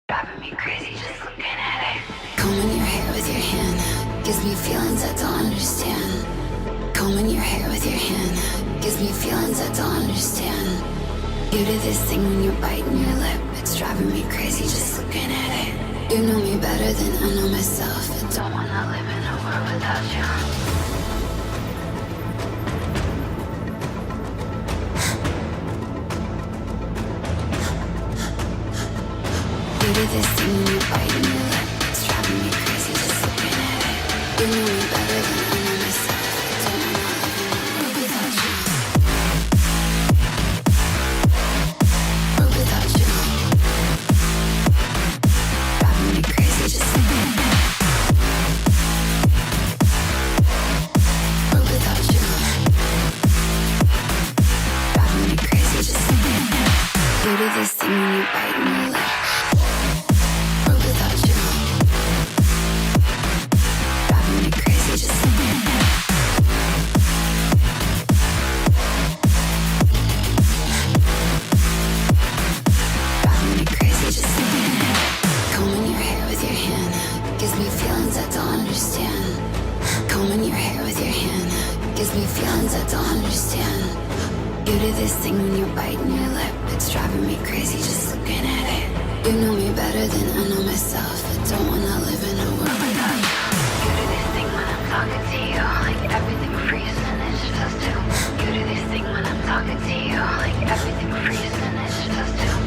Driving me crazy just looking at it. Combing your hair with your hand gives me feelings I don't understand. Combing your hair with your hand gives me feelings I don't understand. You do this thing when you're biting your lip. It's driving me crazy just looking at it. You know me better than I know myself. I don't wanna live in a world without you. You do this thing when you're biting your lip. It's driving me crazy just looking at it. You know me better than I know myself. I don't wanna live in a world without you. World without you. Driving me crazy just looking at it. World without you. Driving me crazy just looking at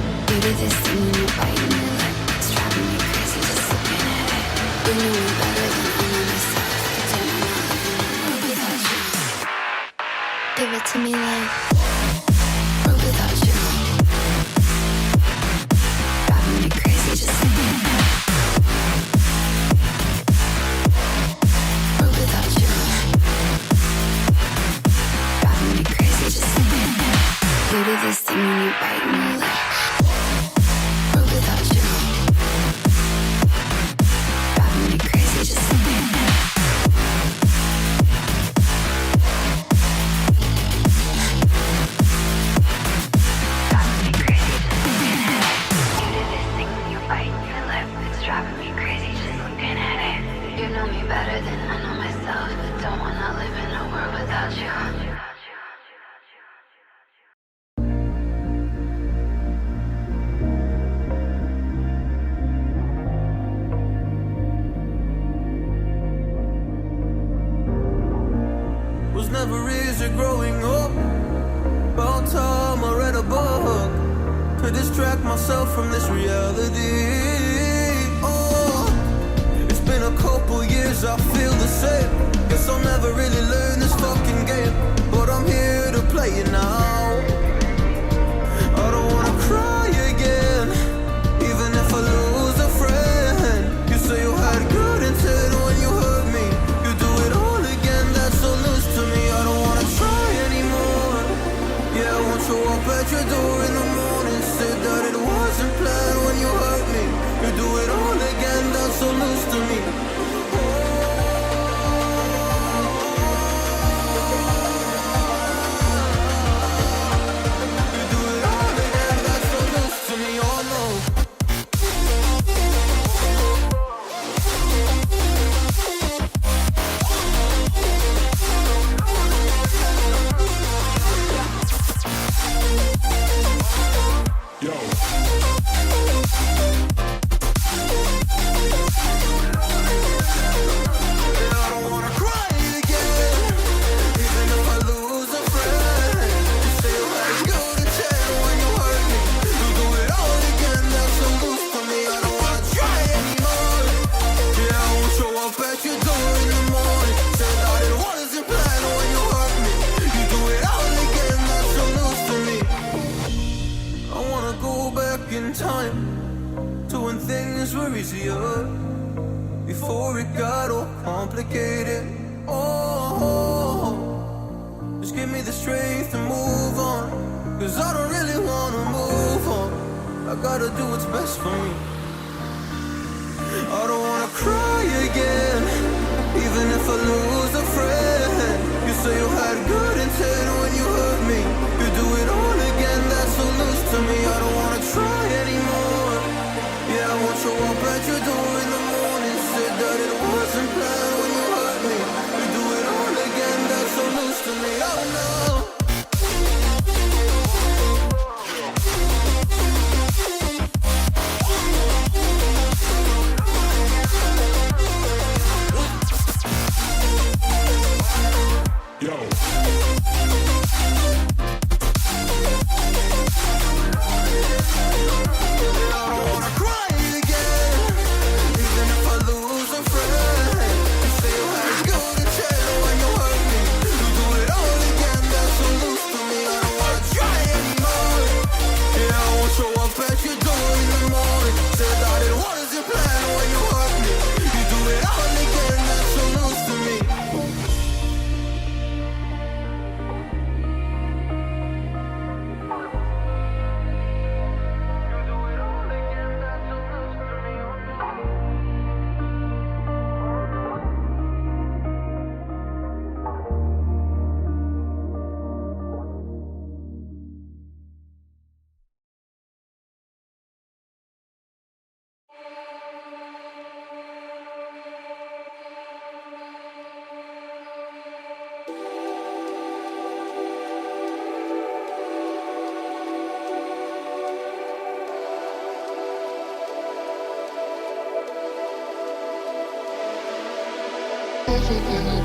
it. You do this thing when you're biting your lip. Give it to me me like broke without you, driving me crazy just thinking. Broke without you, driving me crazy just thinking. You do this thing when you bite me like broke without you, driving me crazy just thinking. Better than I know myself, but don't wanna live in a world without you. Was never easy growing up. About time I read a book to distract myself from this reality. Been a couple years, I feel the same. Guess I'll never really learn this fucking game, but I'm here to play it now. I don't wanna cry again, even if I lose a friend. You say you had good intent when you hurt me. You do it all again, that's so loose to me. I don't wanna try anymore. Yeah, I won't show up at your door in the morning. Said that it wasn't planned when you hurt me. You do it all again, that's so loose to me. You do it all again, that's so loose to me, oh no. Yo. Time to when things were easier, before it got all complicated. Oh, just give me the strength to move on, cause I don't really wanna move on. I gotta do what's best for me. I don't wanna cry again, even if I lose a friend. You say you had good intent when you hurt me. You do it all again, that's so loose to me. I don't wanna try anymore. Yeah, I won't show up at your door in the morning. Said that it wasn't planned when you hurt me. You do it all again, that's so loose to me. Oh no. Yo. Everything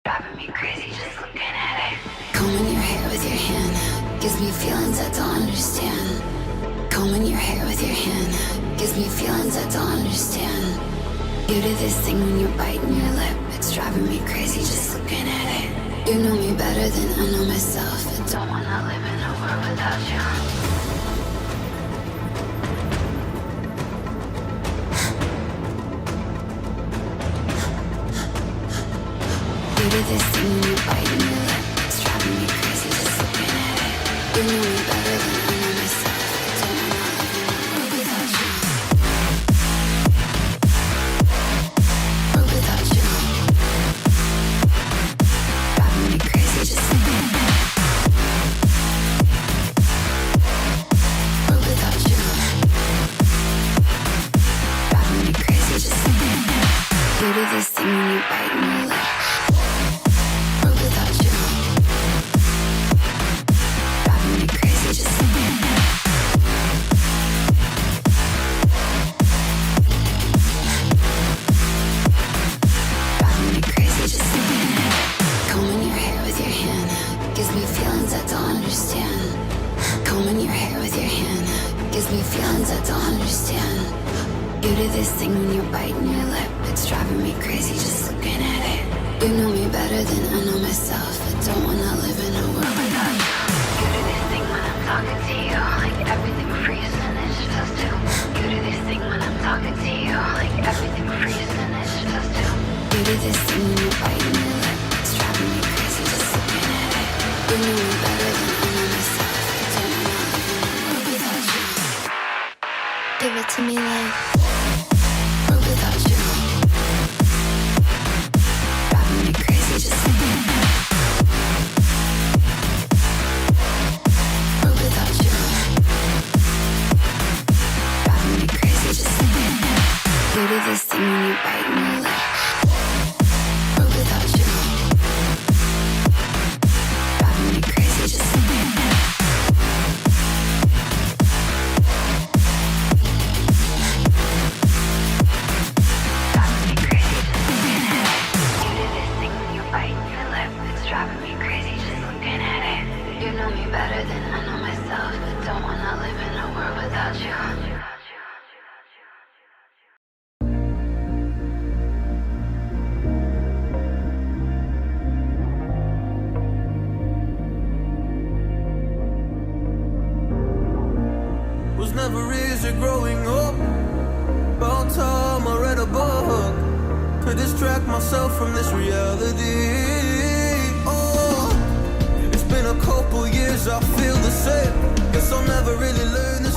Driving me crazy just looking at it. Combing your hair with your hand gives me feelings I don't understand. Combing your hair with your hand gives me feelings I don't understand. You do this thing when you're biting your lip. It's driving me crazy just looking at it. You know me better than I know myself. I don't wanna live in a world without you. You do this thing when you're biting your lip. It's driving me crazy just looking at it. You know me better than I know myself. I don't wanna live in a world without you. World without you. Driving me crazy just looking at it. World without you. Driving me crazy just looking at it. You do this thing when you're biting your lip. Give it to me like world without you. Driving me crazy just looking at it. World without you. Driving me crazy just looking at it. You do this thing when you're biting your lip. World without you. Driving me crazy just looking at it. Better than I know myself. I don't wanna live in a world without you. Was never easy growing up. About time I read a book to distract myself from this reality. Been a couple years, I feel the same. Guess I'll never really learn this.